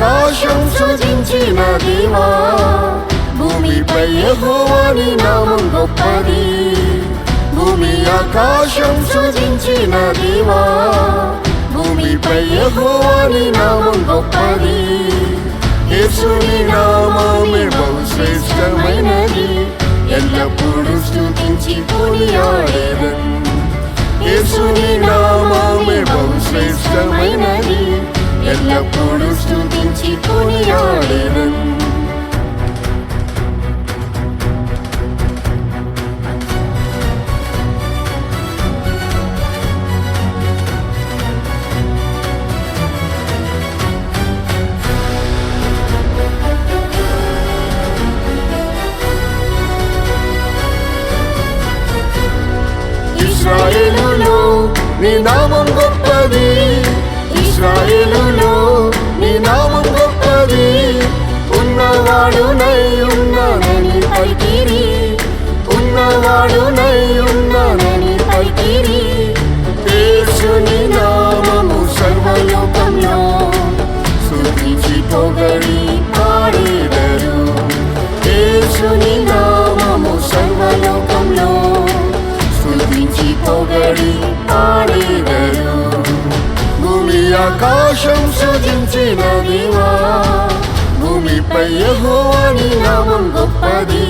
ఆకాశం సృజించిన దేవా, భూమిపై యెహోవా నీ నామం గొప్పది. భూమి ఆకాశం సృజించిన దేవా, భూమిపై యెహోవా నీ నామం గొప్పది. యేసుని నామమే బహుశ్రేష్టమైనది, ఎల్లప్పుడూ స్తుతించి కొనియాడేదన్. యేసుని నామమే బహుశ్రేష్టమైనది, ఎల్లప్పుడూ స్తుతించి కొనియాడేదన్. ఇశ్రాయేలులో నీ నామం గొప్పది, ఇశ్రాయేలులో నీ నామం గొప్పది. ఉన్నవాడునై ఉన్నానని పలికిరి, ఉన్నవాడునై ఉన్నానని పలికిరి. యేసుని నామము సర్వలోకంలో స్తుతించి పొగడి పాడేదరు. యేసుని నామము సర్వలోకంలో స్తుతించి పొగడి పాడేదరు. భూమి ఆకాశం సృజించిన దేవా, భూమిపై యెహోవా నీ నామం గొప్పది.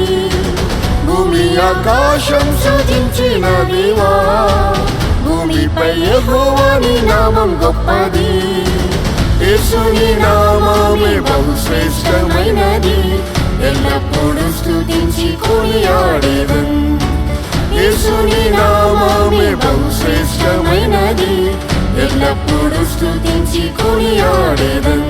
భూమి ఆకాశం సృజించిన దేవా, భూమిపై యెహోవా నీ నామం గొప్పది. యేసుని నామమే బహుశ్రేష్టమైనది, ఎల్లప్పుడూ స్తుతించి కొనియాడేదన్. యేసుని నామమే బహుశ్రేష్టమైనది, ఎల్లప్పుడూ స్తుతించి కొనియాడేదన్.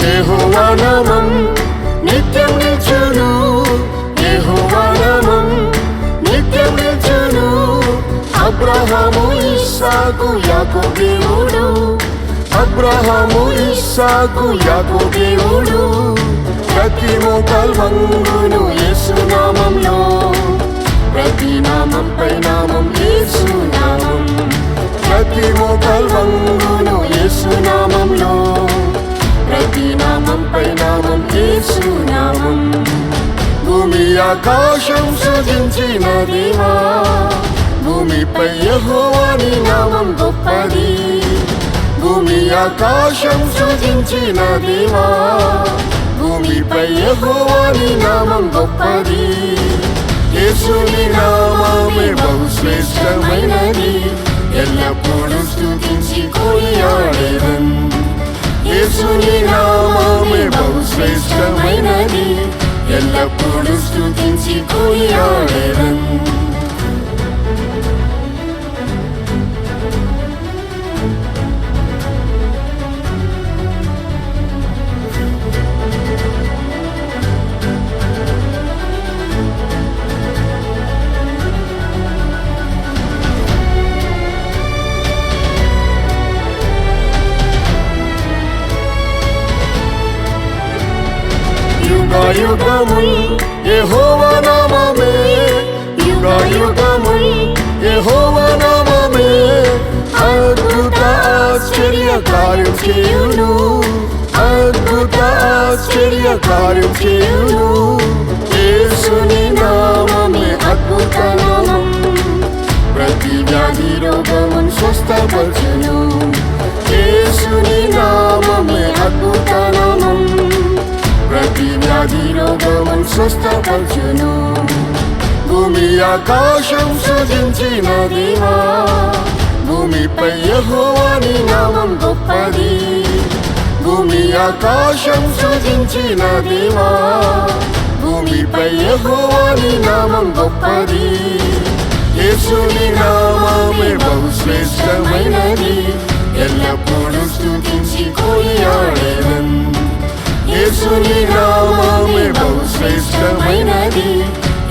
యెహోవా నామం నిత్యం నిల్చును, యెహోవా నామం నిత్యం నిల్చును. అబ్రహాము ఇస్సాకు యాకోబు దేవుడు, అబ్రహాము ఇస్సాకు యాకోబు దేవుడు. ప్రతి మోకాలు వంగును యేసు నామంలో, ప్రతి నామంపై నామం యేసు నామం. ప్రతి మోకాలు వంగును యేసు నామంలో, ప్రతి నామంపై నామం యేసు నామం. భూమి ఆకాశం సృజించిన దేవా, భూమిపై యెహోవా నీ నామం గొప్పది. భూమి ఆకాశం సృజించిన దేవా, భూమిపై యెహోవా నీ నామం గొప్పది. యేసుని నామమే బహుశ్రేష్టమైనది, ఎల్లప్పుడూ స్తుతించి కొనియాడేదన్. యేసుని నామమే బహుశ్రేష్టమైనది, ఎల్లప్పుడూ స్తుతించి కొనియాడేదన్. యుగయుగముల్ యెహోవా నామమే, యుగయుగముల్ యెహోవా నామమే. అద్భుత ఆశ్చర్య కార్యం చేయును, అద్భుత ఆశ్చర్య కార్యం చేయును. యేసుని నామమే అద్భుత నామం, ప్రతి వ్యాధి రోగమును స్వస్థపరచును. యేసుని నామమే అద్భుత నామం, ప్రతి వ్యాధి రోగమును స్వస్థపరచును. భూమి ఆకాశం సృజించిన దేవా, భూమిపై యెహోవా నీ నామం గొప్పది. భూమి ఆకాశం సృజించిన దేవా, భూమిపై యెహోవా నీ నామం గొప్పది. శ్రేష్టమైనది, ఎల్లప్పుడూ స్తుతించి కొనియాడెదన్. యేసుని నామమే బహు శ్రేష్టమైనది,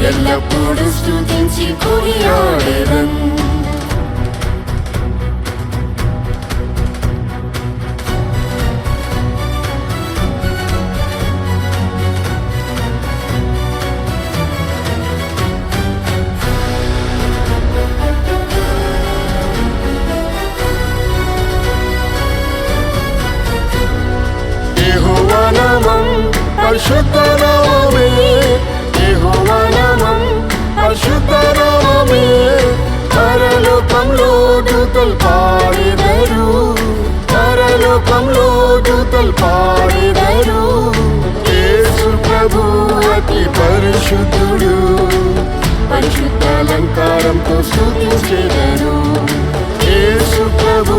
ఎల్లప్పుడూ స్తుతించి కొనియాడెదన్. యెహోవా నామం పరిశుద్ధ నామమే, యెహోవా నామం పరిశుద్ధ నామమే. పరలోకంలో దూతలు పాడెదరు, పరలోకంలో దూతలు పాడెదరు. యేసు ప్రభు అతి పరిశుద్ధుడు, పరిశుద్ధ అలంకారంతో స్తుతించెదరు. యేసు ప్రభు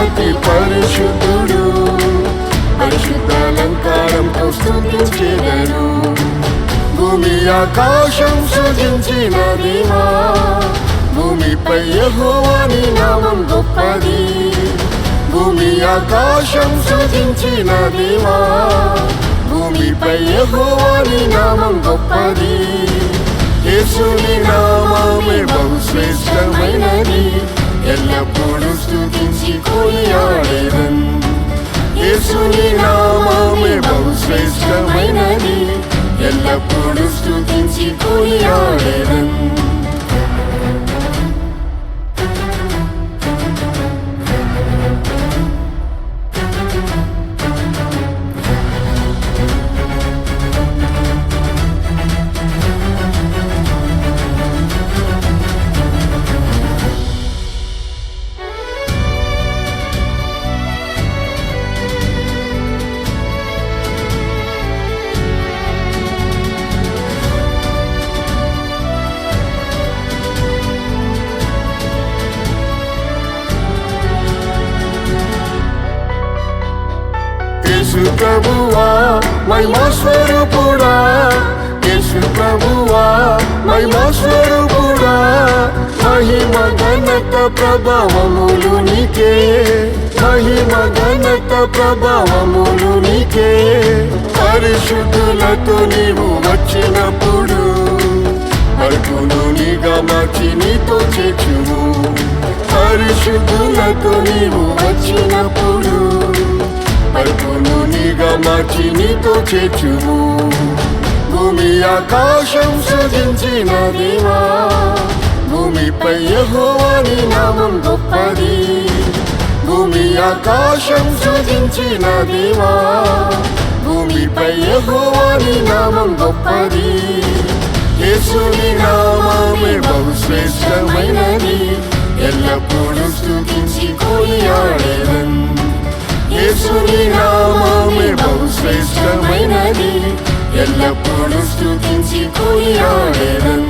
అతి పరిశుద్ధుడు, పరిశుద్ధ అలంకారంతో స్తుతించెదరు. భూమి ఆకాశం సృజించిన దేవా, భూమిపై యెహోవాని నామం గొప్పది. భూమి ఆకాశం సృజించిన దేవా, భూమిపై యెహోవాని నామం గొప్పది. యేసుని నామమే బహు శ్రేష్టమైనది, ఎల్లప్పుడూ స్తుతించి కొనియాడెదన్. యేసుని నామమే బహు శ్రేష్టమైనది, ఎల్లప్పుడూ స్తుతించి కొనియాడెదన్. యేసు ప్రభువా మహిమా స్వరూపుడా, యేసు ప్రభువా మహిమా స్వరూపుడా. మహిమ ఘనత ప్రభావములు నీకే, మహిమ ఘనత ప్రభావములు నీకే. పరిశుద్ధులతో నీవు వచ్చినప్పుడు అడుగును నీగా మార్చి నీతో చేర్చుము. పరిశుద్ధులతో నీవు వచ్చినప్పుడు అడుగును నీగా మార్చి నీతో చేర్చుము. భూమి ఆకాశం సృజించిన దేవా, భూమిపై యెహోవాని నామం గొప్పది. భూమి ఆకాశం సృజించిన దేవా, భూమిపై యెహోవాని నామం గొప్పది. యేసుని నామమే బహు శ్రేష్టమైనది, ఎల్లప్పుడూ స్తుతించి కొనియాడెదన్. యేసుని నామమే బహు శ్రేష్టమైనది, ఎల్లప్పుడూ స్తుతించి కొనియాడెదన్.